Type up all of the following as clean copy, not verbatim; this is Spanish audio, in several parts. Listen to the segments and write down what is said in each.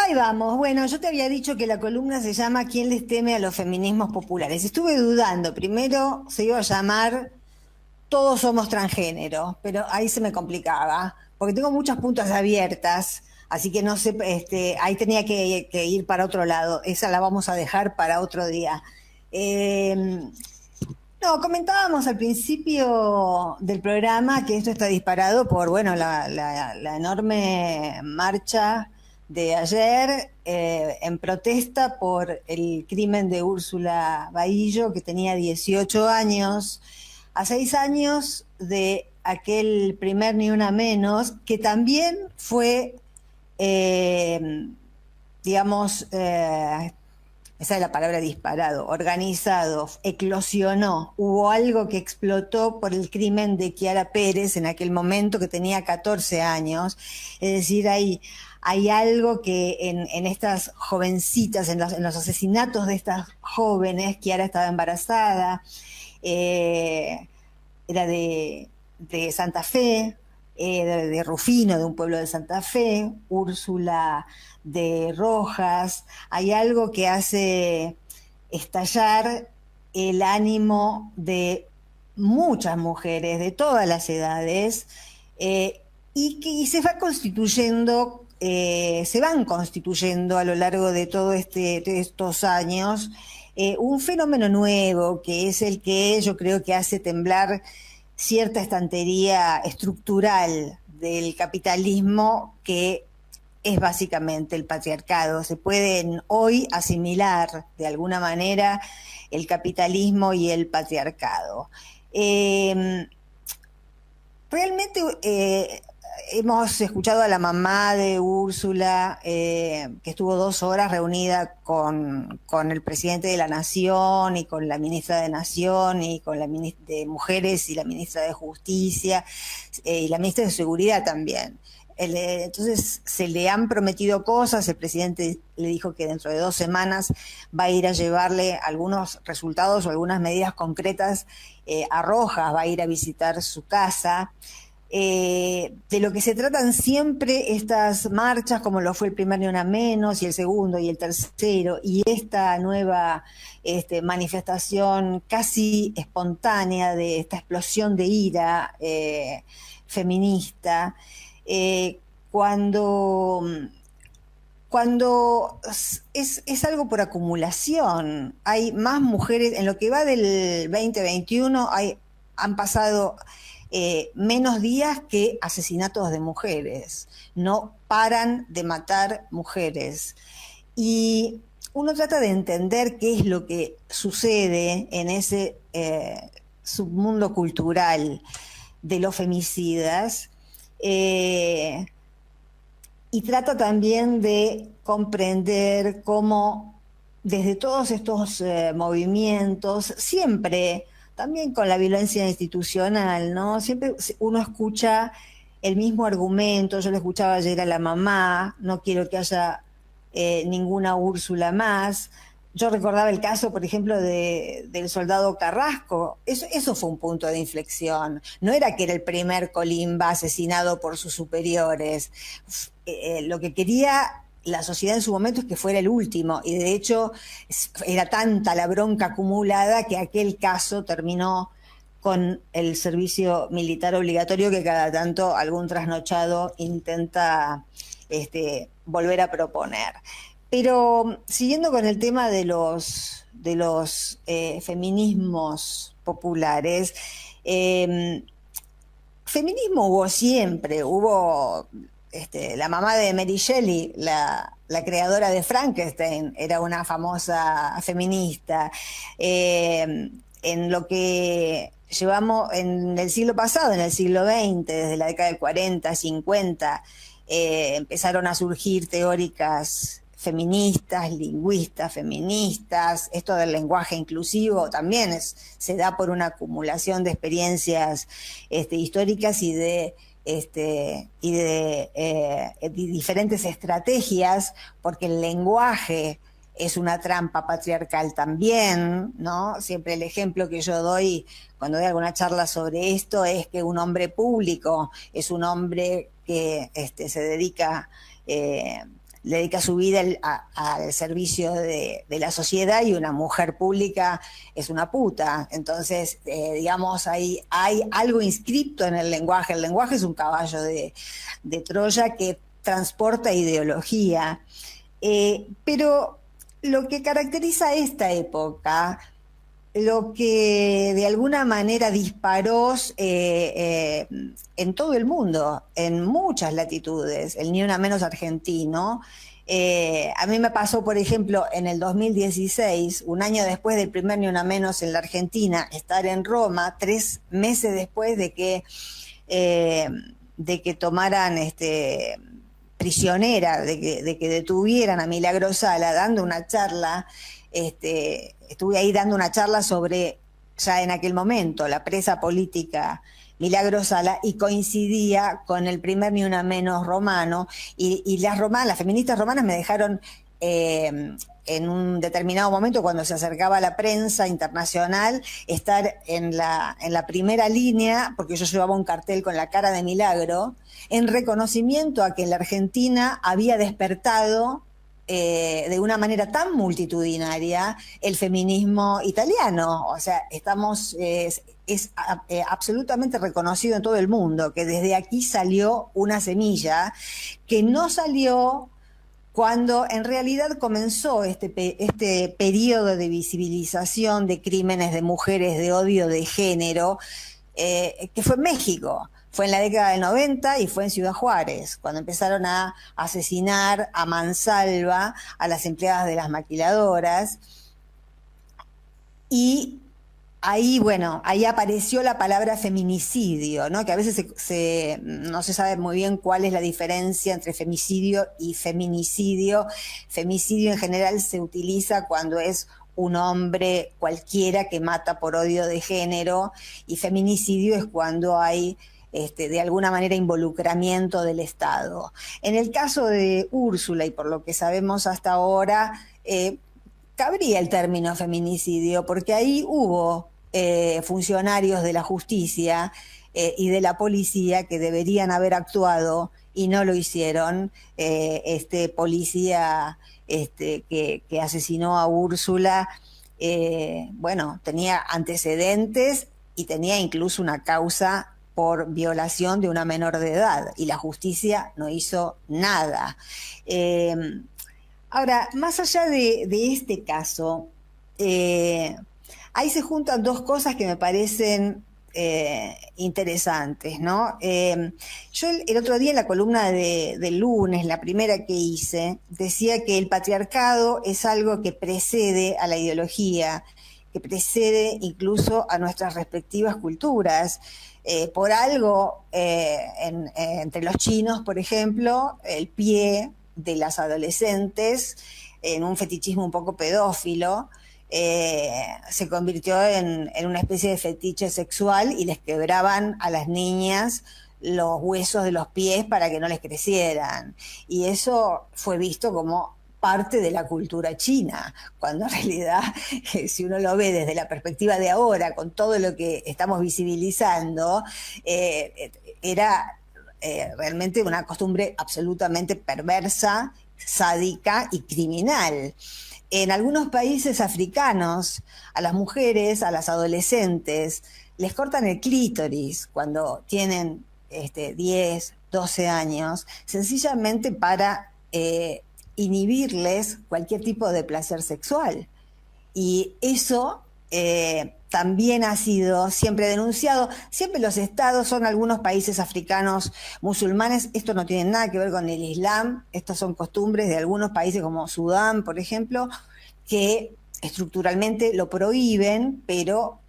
Ahí vamos. Bueno, yo te había dicho que la columna se llama ¿Quién les teme a los feminismos populares? Estuve dudando. Primero se iba a llamar Todos somos transgénero, pero ahí se me complicaba, porque tengo muchas puntas abiertas, así que no sé, ahí tenía que ir para otro lado. Esa la vamos a dejar para otro día. Eh, no, comentábamos al principio del programa que esto está disparado por, bueno, la enorme marcha de ayer en protesta por el crimen de Úrsula Bahillo, que tenía 18 años, a 6 años de aquel primer Ni Una Menos, que también fue, eh, digamos, esa es la palabra disparado, organizado, eclosionó. Hubo algo que explotó por el crimen de Kiara Pérez en aquel momento que tenía 14 años. Es decir, hay algo que en estas jovencitas, en los asesinatos de estas jóvenes, Kiara estaba embarazada, eh, era de Santa Fe, de Rufino, de un pueblo de Santa Fe, Úrsula de Rojas. Hay algo que hace estallar el ánimo de muchas mujeres de todas las edades, y se va constituyendo, se van constituyendo a lo largo de de estos años, un fenómeno nuevo que es el que yo creo que hace temblar cierta estantería estructural del capitalismo, que es básicamente el patriarcado. Se pueden hoy asimilar de alguna manera el capitalismo y el patriarcado. Realmente hemos escuchado a la mamá de Úrsula, que estuvo 2 horas reunida con el presidente de la Nación y con la ministra de Nación y con la ministra de Mujeres y la ministra de Justicia, y la ministra de Seguridad también. Entonces se le han prometido cosas. El presidente le dijo que dentro de 2 semanas va a ir a llevarle algunos resultados o algunas medidas concretas a Rojas, va a ir a visitar su casa. De lo que se tratan siempre estas marchas, como lo fue el primer Ni Una Menos y el segundo y el tercero, y esta nueva manifestación casi espontánea de esta explosión de ira feminista, eh, cuando, cuando es algo por acumulación. Hay más mujeres, en lo que va del 2021 han pasado menos días que asesinatos de mujeres. No paran de matar mujeres. Y uno trata de entender qué es lo que sucede en ese submundo cultural de los femicidas, eh, y trata también de comprender cómo desde todos estos movimientos, siempre, también con la violencia institucional, ¿no? Siempre uno escucha el mismo argumento. Yo le escuchaba ayer a la mamá: no quiero que haya ninguna Úrsula más. Yo recordaba el caso, por ejemplo, del soldado Carrasco. Eso fue un punto de inflexión. No era que era el primer colimba asesinado por sus superiores. Lo que quería la sociedad en su momento es que fuera el último, y de hecho era tanta la bronca acumulada que aquel caso terminó con el servicio militar obligatorio, que cada tanto algún trasnochado intenta volver a proponer. Pero siguiendo con el tema de los feminismos populares, feminismo hubo siempre. Hubo la mamá de Mary Shelley, la creadora de Frankenstein, era una famosa feminista. En lo que llevamos en el siglo pasado, en el siglo XX, desde la década del 40, 50, empezaron a surgir teóricas feministas, lingüistas feministas. Esto del lenguaje inclusivo también se da por una acumulación de experiencias históricas y de diferentes estrategias, porque el lenguaje es una trampa patriarcal también, ¿no? Siempre el ejemplo que yo doy cuando doy alguna charla sobre esto es que un hombre público es un hombre que se dedica dedica su vida al servicio de la sociedad, y una mujer pública es una puta. Entonces, digamos, hay algo inscripto en el lenguaje. El lenguaje es un caballo de Troya que transporta ideología. Pero lo que caracteriza esta época, lo que de alguna manera disparó en todo el mundo, en muchas latitudes, el Ni Una Menos argentino. A mí me pasó, por ejemplo, en el 2016, un año después del primer Ni Una Menos en la Argentina, estar en Roma, 3 meses después eh, de que tomaran prisionera, de que detuvieran a Milagro Sala, dando una charla. Estuve ahí dando una charla sobre, ya en aquel momento, la presa política Milagro Sala, y coincidía con el primer Ni Una Menos romano, y las feministas romanas me dejaron en un determinado momento, cuando se acercaba la prensa internacional, estar en la primera línea, porque yo llevaba un cartel con la cara de Milagro, en reconocimiento a que en la Argentina había despertado de una manera tan multitudinaria el feminismo italiano. O sea, es absolutamente reconocido en todo el mundo que desde aquí salió una semilla que no salió cuando en realidad comenzó este periodo de visibilización de crímenes de mujeres, de odio de género, que fue en México. Fue en la década del 90 y fue en Ciudad Juárez, cuando empezaron a asesinar a mansalva a las empleadas de las maquiladoras. Y ahí, bueno, ahí apareció la palabra feminicidio, ¿no? Que a veces no se sabe muy bien cuál es la diferencia entre femicidio y feminicidio. Femicidio en general se utiliza cuando es un hombre cualquiera que mata por odio de género, y feminicidio es cuando hay de alguna manera involucramiento del Estado. En el caso de Úrsula, y por lo que sabemos hasta ahora, cabría el término feminicidio, porque ahí hubo funcionarios de la justicia y de la policía que deberían haber actuado y no lo hicieron. Este policía que asesinó a Úrsula, bueno, tenía antecedentes y tenía incluso una causa por violación de una menor de edad, y la justicia no hizo nada. Ahora, más allá de este caso, ahí se juntan dos cosas que me parecen interesantes, ¿no? Yo el otro día en la columna del lunes, la primera que hice, decía que el patriarcado es algo que precede a la ideología, que precede incluso a nuestras respectivas culturas. Por algo, entre los chinos, por ejemplo, el pie de las adolescentes, en un fetichismo un poco pedófilo, se convirtió en una especie de fetiche sexual, y les quebraban a las niñas los huesos de los pies para que no les crecieran. Y eso fue visto como parte de la cultura china, cuando en realidad, si uno lo ve desde la perspectiva de ahora, con todo lo que estamos visibilizando, era realmente una costumbre absolutamente perversa, sádica y criminal. En algunos países africanos, a las mujeres, a las adolescentes, les cortan el clítoris cuando tienen 10, 12 años, sencillamente para inhibirles cualquier tipo de placer sexual. Y eso también ha sido siempre denunciado. Siempre los estados son algunos países africanos musulmanes. Esto no tiene nada que ver con el Islam. Estas son costumbres de algunos países como Sudán, por ejemplo, que estructuralmente lo prohíben, pero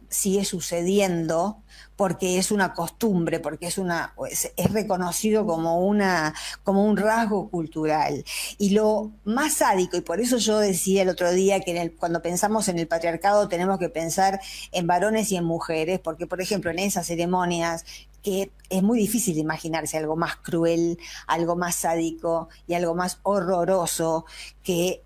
sigue sucediendo porque es una costumbre, porque es reconocido como un rasgo cultural. Y lo más sádico, y por eso yo decía el otro día que cuando pensamos en el patriarcado tenemos que pensar en varones y en mujeres, porque por ejemplo en esas ceremonias, que es muy difícil imaginarse algo más cruel, algo más sádico y algo más horroroso que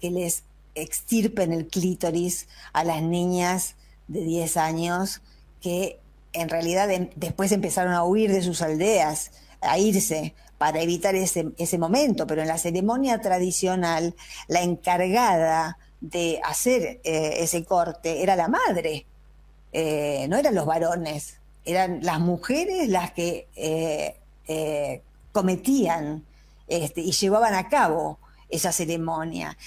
les extirpen el clítoris a las niñas de 10 años que en realidad después empezaron a huir de sus aldeas, a irse, para evitar ese momento, pero en la ceremonia tradicional, la encargada de hacer ese corte era la madre, no eran los varones, eran las mujeres las que cometían y llevaban a cabo esa ceremonia.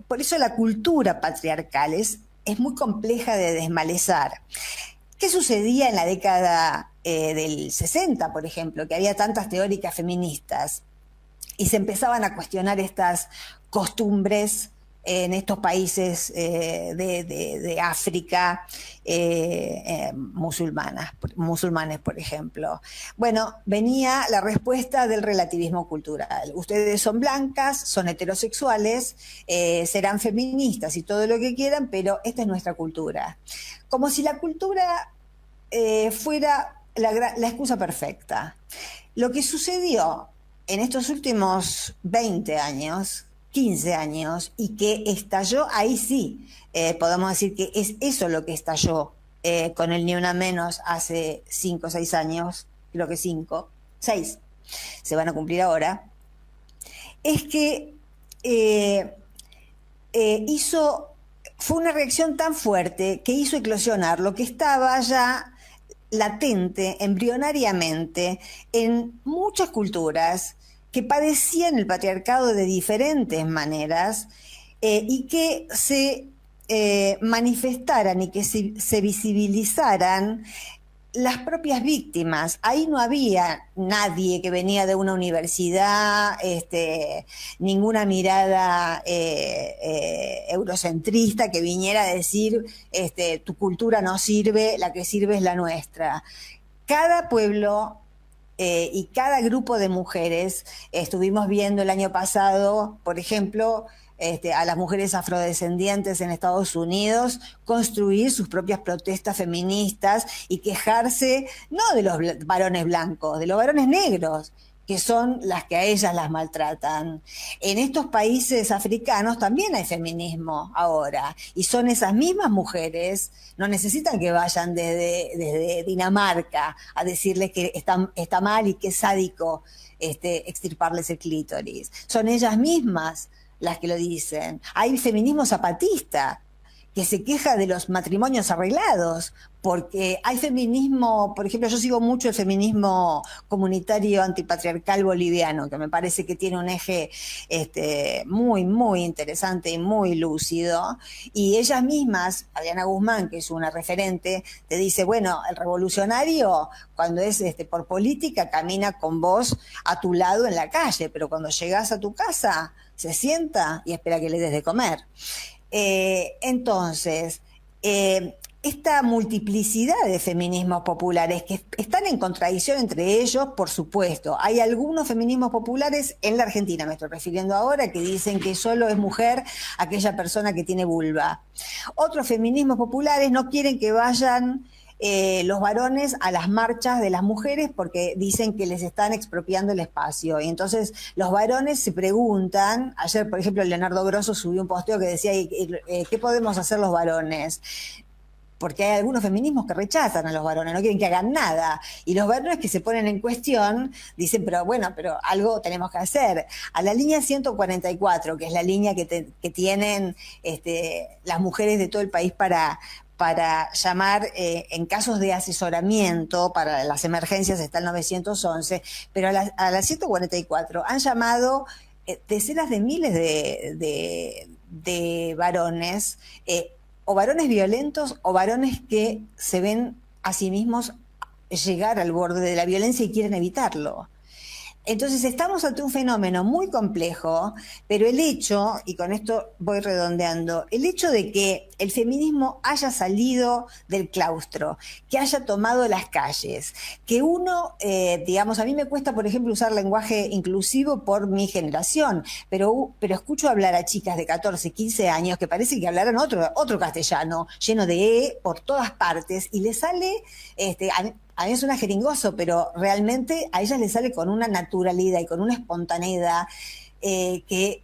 Por eso la cultura patriarcal es muy compleja de desmalezar. ¿Qué sucedía en la década del 60, por ejemplo, que había tantas teóricas feministas y se empezaban a cuestionar estas costumbres en estos países de África musulmanes, por ejemplo? Bueno, venía la respuesta del relativismo cultural. Ustedes son blancas, son heterosexuales, serán feministas y todo lo que quieran, pero esta es nuestra cultura. Como si la cultura fuera la excusa perfecta. Lo que sucedió en estos últimos 20 años, 15 años, y que estalló, ahí sí, podemos decir que es eso lo que estalló con el Ni Una Menos hace 5 o 6 años, creo que 5, 6, se van a cumplir ahora, es que fue una reacción tan fuerte que hizo eclosionar lo que estaba ya latente, embrionariamente, en muchas culturas que padecían el patriarcado de diferentes maneras y que se manifestaran y que se visibilizaran las propias víctimas. Ahí no había nadie que venía de una universidad, ninguna mirada eurocentrista que viniera a decir tu cultura no sirve, la que sirve es la nuestra. Cada pueblo y cada grupo de mujeres, estuvimos viendo el año pasado, por ejemplo, a las mujeres afrodescendientes en Estados Unidos construir sus propias protestas feministas y quejarse no de los varones blancos, de los varones negros, que son las que a ellas las maltratan. En estos países africanos también hay feminismo ahora, y son esas mismas mujeres, no necesitan que vayan desde Dinamarca a decirles que está mal y que es sádico extirparles el clítoris. Son ellas mismas las que lo dicen. Hay feminismo zapatista que se queja de los matrimonios arreglados, porque hay feminismo, por ejemplo, yo sigo mucho el feminismo comunitario antipatriarcal boliviano, que me parece que tiene un eje muy, muy interesante y muy lúcido, y ellas mismas, Adriana Guzmán, que es una referente, te dice, bueno, el revolucionario, cuando es por política, camina con vos a tu lado en la calle, pero cuando llegás a tu casa, se sienta y espera que le des de comer. Entonces, esta multiplicidad de feminismos populares que están en contradicción entre ellos, por supuesto. Hay algunos feminismos populares en la Argentina, me estoy refiriendo ahora, que dicen que solo es mujer aquella persona que tiene vulva. Otros feminismos populares no quieren que vayan los varones a las marchas de las mujeres porque dicen que les están expropiando el espacio. Y entonces los varones se preguntan, ayer por ejemplo Leonardo Grosso subió un posteo que decía, ¿qué podemos hacer los varones? Porque hay algunos feminismos que rechazan a los varones, no quieren que hagan nada. Y los varones que se ponen en cuestión dicen, pero bueno, pero algo tenemos que hacer. A la línea 144, que es la línea que tienen las mujeres de todo el país para llamar en casos de asesoramiento, para las emergencias está el 911, pero a la 144 han llamado decenas de miles de varones, o varones violentos o varones que se ven a sí mismos llegar al borde de la violencia y quieren evitarlo. Entonces estamos ante un fenómeno muy complejo, pero el hecho, y con esto voy redondeando, el hecho de que el feminismo haya salido del claustro, que haya tomado las calles, que uno, digamos, a mí me cuesta, por ejemplo, usar lenguaje inclusivo por mi generación, pero escucho hablar a chicas de 14, 15 años que parece que hablaran otro castellano, lleno de E por todas partes, y les sale, a mí suena jeringoso, pero realmente a ellas les sale con una naturalidad y con una espontaneidad que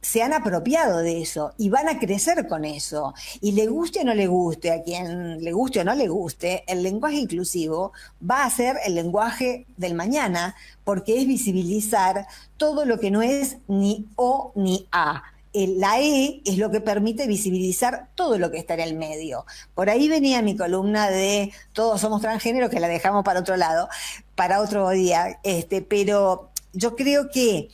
se han apropiado de eso y van a crecer con eso. Y le guste o no le guste, a quien le guste o no le guste, el lenguaje inclusivo va a ser el lenguaje del mañana, porque es visibilizar todo lo que no es ni O ni A. La E es lo que permite visibilizar todo lo que está en el medio. Por ahí venía mi columna de Todos somos transgéneros, que la dejamos para otro lado, para otro día, pero yo creo que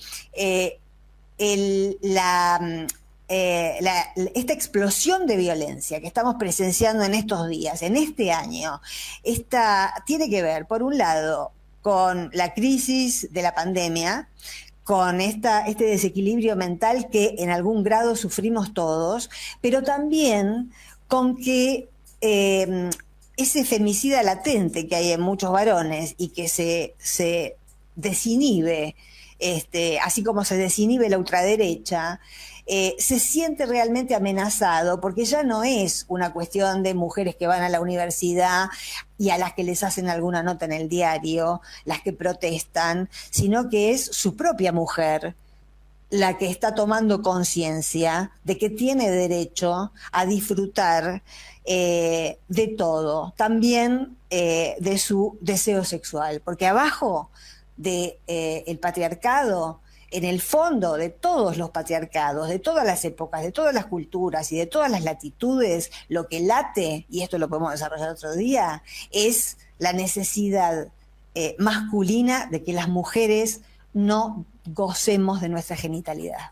esta explosión de violencia que estamos presenciando en estos días, en este año, tiene que ver, por un lado, con la crisis de la pandemia, con este desequilibrio mental que en algún grado sufrimos todos, pero también con que ese femicida latente que hay en muchos varones y que se desinhibe, así como se desinhibe la ultraderecha, se siente realmente amenazado porque ya no es una cuestión de mujeres que van a la universidad y a las que les hacen alguna nota en el diario, las que protestan, sino que es su propia mujer la que está tomando conciencia de que tiene derecho a disfrutar de todo, también de su deseo sexual, porque abajo del patriarcado, en el fondo de todos los patriarcados, de todas las épocas, de todas las culturas y de todas las latitudes, lo que late, y esto lo podemos desarrollar otro día, es la necesidad masculina de que las mujeres no gocemos de nuestra genitalidad.